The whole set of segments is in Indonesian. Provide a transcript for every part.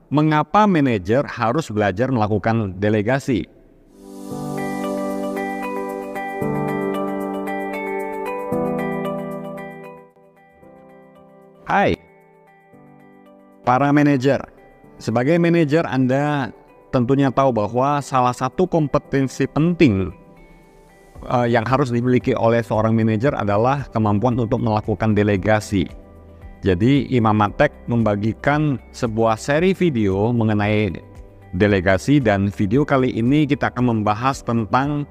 mengapa manajer harus belajar melakukan delegasi? Hai, para manajer. Sebagai manajer, Anda tentunya tahu bahwa salah satu kompetensi penting yang harus dimiliki oleh seorang manajer adalah kemampuan untuk melakukan delegasi. Jadi Imamatek membagikan sebuah seri video mengenai delegasi, dan video kali ini kita akan membahas tentang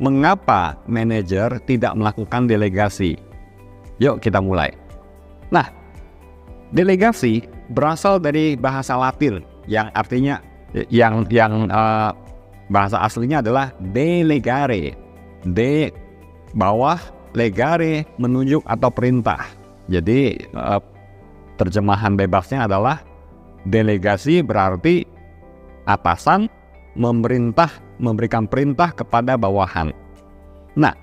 mengapa manajer tidak melakukan delegasi. Yuk kita mulai. Nah, delegasi berasal dari bahasa Latin yang artinya bahasa aslinya adalah delegare. De bawah, legare menunjuk atau perintah. Jadi terjemahan bebasnya adalah delegasi berarti atasan memberikan perintah kepada bawahan. Nah,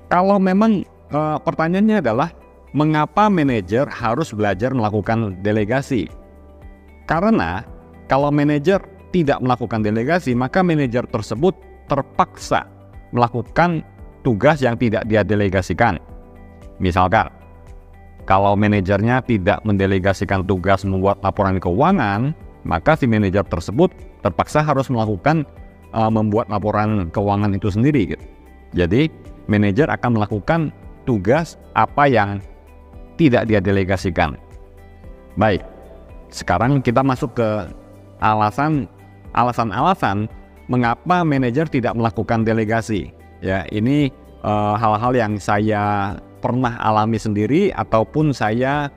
kalau memang pertanyaannya adalah mengapa manajer harus belajar melakukan delegasi? Karena kalau manajer tidak melakukan delegasi, maka manajer tersebut terpaksa melakukan tugas yang tidak dia delegasikan. Misalkan, kalau manajernya tidak mendelegasikan tugas membuat laporan keuangan, maka si manajer tersebut terpaksa harus melakukan membuat laporan keuangan itu sendiri gitu. Jadi, manajer akan melakukan tugas apa yang tidak dia delegasikan. Baik, sekarang kita masuk ke alasan-alasan mengapa manajer tidak melakukan delegasi. Ya, ini hal-hal yang saya pernah alami sendiri ataupun saya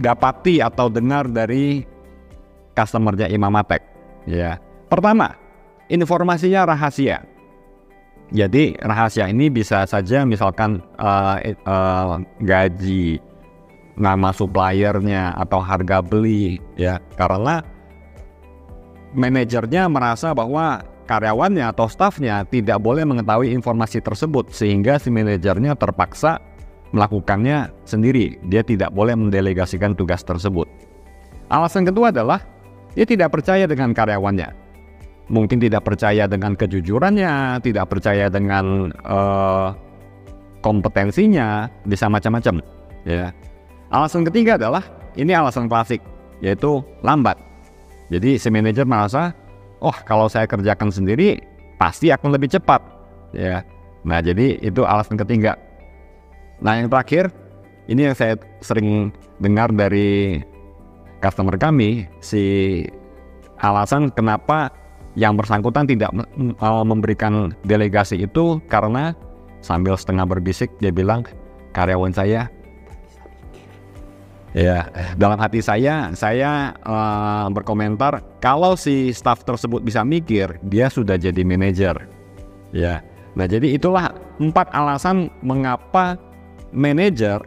dapati atau dengar dari customer-nya Imamatek. Ya, pertama, informasinya rahasia. Jadi rahasia ini bisa saja misalkan gaji, nama suppliernya atau harga beli, ya, karena manajernya merasa bahwa karyawannya atau stafnya tidak boleh mengetahui informasi tersebut, sehingga si manajernya terpaksa melakukannya sendiri. Dia tidak boleh mendelegasikan tugas tersebut. Alasan kedua adalah dia tidak percaya dengan karyawannya. Mungkin tidak percaya dengan kejujurannya, tidak percaya dengan kompetensinya, bisa macam-macam. Ya. Alasan ketiga adalah, ini alasan klasik, yaitu lambat. Jadi si manajer merasa, oh kalau saya kerjakan sendiri pasti akan lebih cepat. Ya. Nah, jadi itu alasan ketiga. Nah, yang terakhir, ini yang saya sering dengar dari customer kami, si alasan kenapa yang bersangkutan tidak memberikan delegasi itu karena sambil setengah berbisik dia bilang, karyawan saya, ya, dalam hati saya berkomentar, kalau si staff tersebut bisa mikir, dia sudah jadi manajer. Ya. Nah, jadi itulah 4 alasan mengapa manajer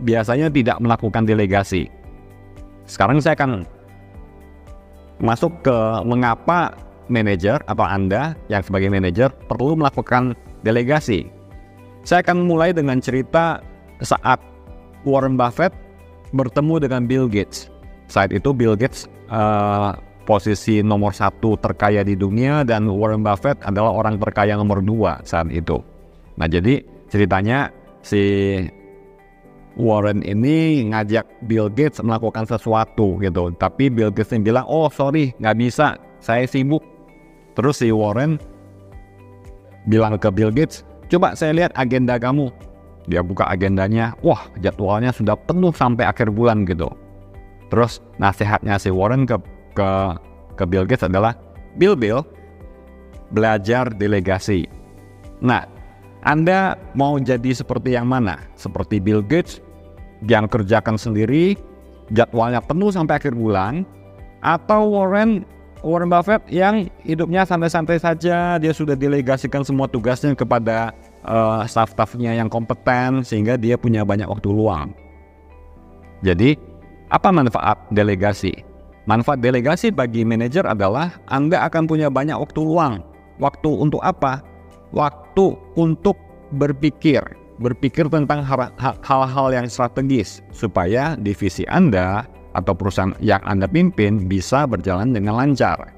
biasanya tidak melakukan delegasi. Sekarang saya akan masuk ke mengapa manajer atau Anda yang sebagai manajer perlu melakukan delegasi. Saya akan mulai dengan cerita saat Warren Buffett bertemu dengan Bill Gates. Saat itu Bill Gates posisi nomor 1 terkaya di dunia, dan Warren Buffett adalah orang terkaya nomor 2 saat itu. Nah, jadi ceritanya si Warren ini ngajak Bill Gates melakukan sesuatu gitu, tapi Bill Gates bilang, oh sorry, nggak bisa, saya sibuk. Terus si Warren bilang ke Bill Gates, coba saya lihat agenda kamu. Dia buka agendanya, wah jadwalnya sudah penuh sampai akhir bulan gitu. Terus nasihatnya si Warren ke Bill Gates adalah, Bill, belajar delegasi. Nah, Anda mau jadi seperti yang mana? Seperti Bill Gates yang kerjakan sendiri, jadwalnya penuh sampai akhir bulan, atau Warren Buffett yang hidupnya santai-santai saja, dia sudah delegasikan semua tugasnya kepada staff-staffnya yang kompeten, sehingga dia punya banyak waktu luang. Jadi, apa manfaat delegasi? Manfaat delegasi bagi manajer adalah Anda akan punya banyak waktu luang. Waktu untuk apa? Waktu untuk berpikir tentang hal-hal yang strategis, supaya divisi Anda atau perusahaan yang Anda pimpin bisa berjalan dengan lancar.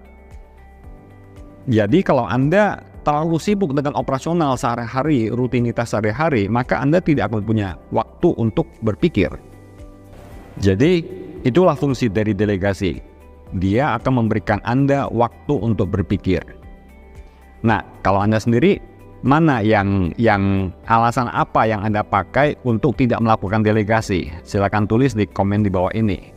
Jadi kalau Anda terlalu sibuk dengan operasional sehari-hari, rutinitas sehari-hari, maka Anda tidak akan punya waktu untuk berpikir. Jadi itulah fungsi dari delegasi. Dia akan memberikan Anda waktu untuk berpikir. Nah, kalau Anda sendiri, mana yang alasan apa yang Anda pakai untuk tidak melakukan delegasi? Silakan tulis di komen di bawah ini.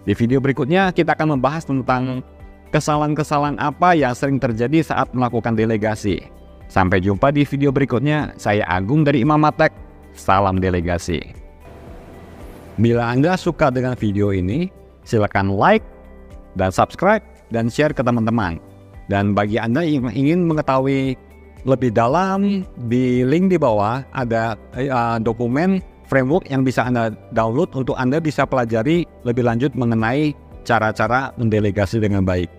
Di video berikutnya kita akan membahas tentang kesalahan-kesalahan apa yang sering terjadi saat melakukan delegasi. Sampai jumpa di video berikutnya. Saya Agung dari Imam Matek. Salam delegasi. Bila Anda suka dengan video ini, silakan like dan subscribe dan share ke teman-teman. Dan bagi Anda yang ingin mengetahui lebih dalam, di link di bawah ada dokumen framework yang bisa Anda download untuk Anda bisa pelajari lebih lanjut mengenai cara-cara mendelegasi dengan baik.